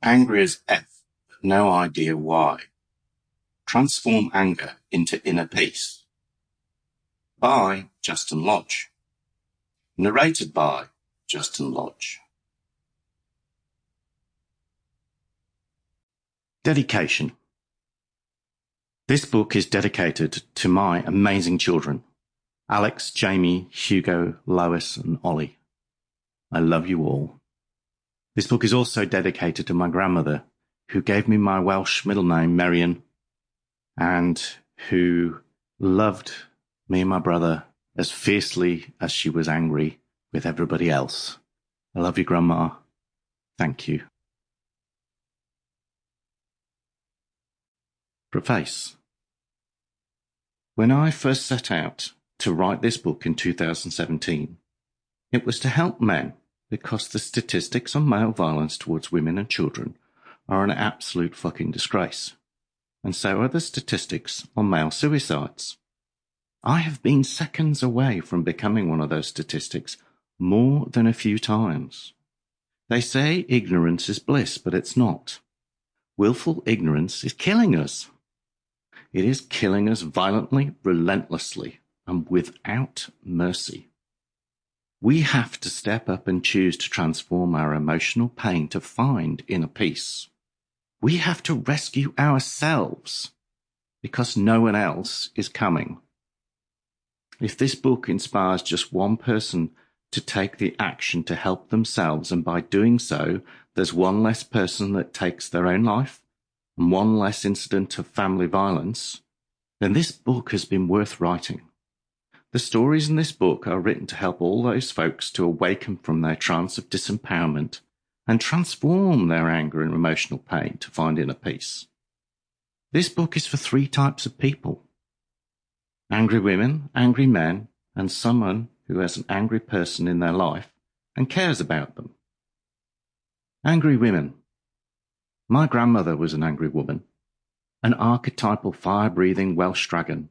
Angry as F, but no idea why. Transform anger into inner peace. By Justin Lodge. Narrated by Justin Lodge. Dedication. This book is dedicated to my amazing children, Alex, Jamie, Hugo, Lois, and Ollie. I love you all. This book is also dedicated to my grandmother, who gave me my Welsh middle name, Marion, and who loved me and my brother as fiercely as she was angry with everybody else. I love you, Grandma. Thank you. Preface. When I first set out to write this book in 2017, it was to help men because the statistics on male violence towards women and children are an absolute fucking disgrace. And so are the statistics on male suicides. I have been seconds away from becoming one of those statistics more than a few times. They say ignorance is bliss, but it's not. Willful ignorance is killing us. It is killing us violently, relentlessly, and without mercy. We have to step up and choose to transform our emotional pain to find inner peace. We have to rescue ourselves because no one else is coming. If this book inspires just one person to take the action to help themselves, and by doing so, there's one less person that takes their own life and one less incident of family violence, then this book has been worth writing. The stories in this book are written to help all those folks to awaken from their trance of disempowerment and transform their anger and emotional pain to find inner peace. This book is for 3 types of people: angry women, angry men, and someone who has an angry person in their life and cares about them. Angry women. My grandmother was an angry woman, an archetypal fire-breathing Welsh dragon.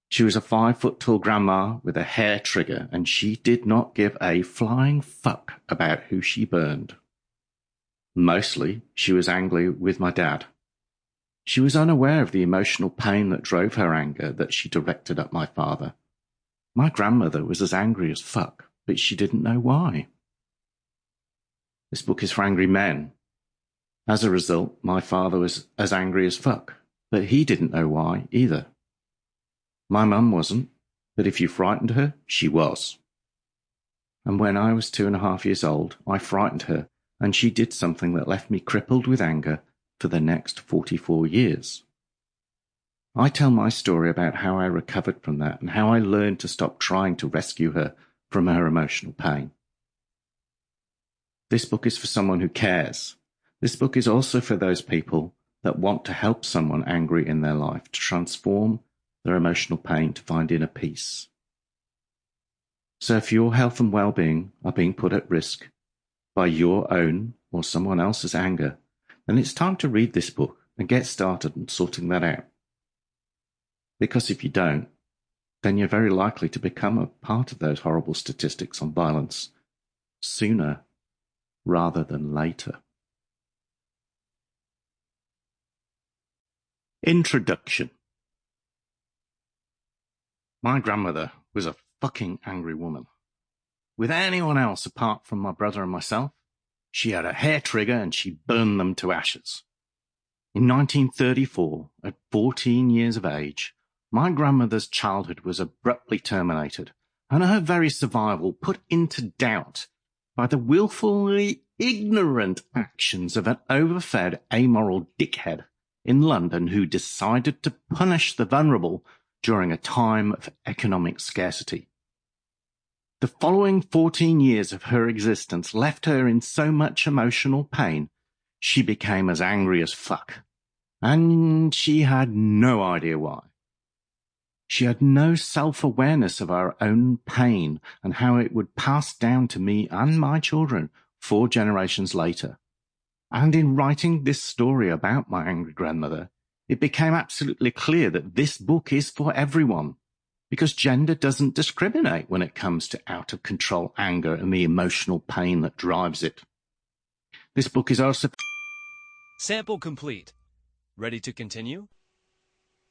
She was a 5-foot-tall grandma with a hair trigger, and she did not give a flying fuck about who she burned. Mostly, she was angry with my dad. She was unaware of the emotional pain that drove her anger that she directed at my father. My grandmother was as angry as fuck, but she didn't know why. This book is for angry men. As a result, my father was as angry as fuck, but he didn't know why either. My mum wasn't, but if you frightened her, she was. And when I was 2.5 years old, I frightened her, and she did something that left me crippled with anger for the next 44 years. I tell my story about how I recovered from that and how I learned to stop trying to rescue her from her emotional pain. This book is for someone who cares. This book is also for those people that want to help someone angry in their life to transform their emotional pain to find inner peace. So if your health and well-being are being put at risk by your own or someone else's anger, then it's time to read this book and get started on sorting that out. Because if you don't, then you're very likely to become a part of those horrible statistics on violence sooner rather than later. Introduction. My grandmother was a fucking angry woman. With anyone else apart from my brother and myself, she had a hair trigger and she burned them to ashes. In 1934, at 14 years of age, my grandmother's childhood was abruptly terminated and her very survival put into doubt by the willfully ignorant actions of an overfed, amoral dickhead in London who decided to punish the vulnerable during a time of economic scarcity. The following 14 years of her existence left her in so much emotional pain, she became as angry as fuck, and she had no idea why. She had no self-awareness of her own pain and how it would pass down to me and my children 4 generations later. And in writing this story about my angry grandmother, it became absolutely clear that this book is for everyone, because gender doesn't discriminate when it comes to out-of-control anger and the emotional pain that drives it. This book is also Sample complete. Ready to continue?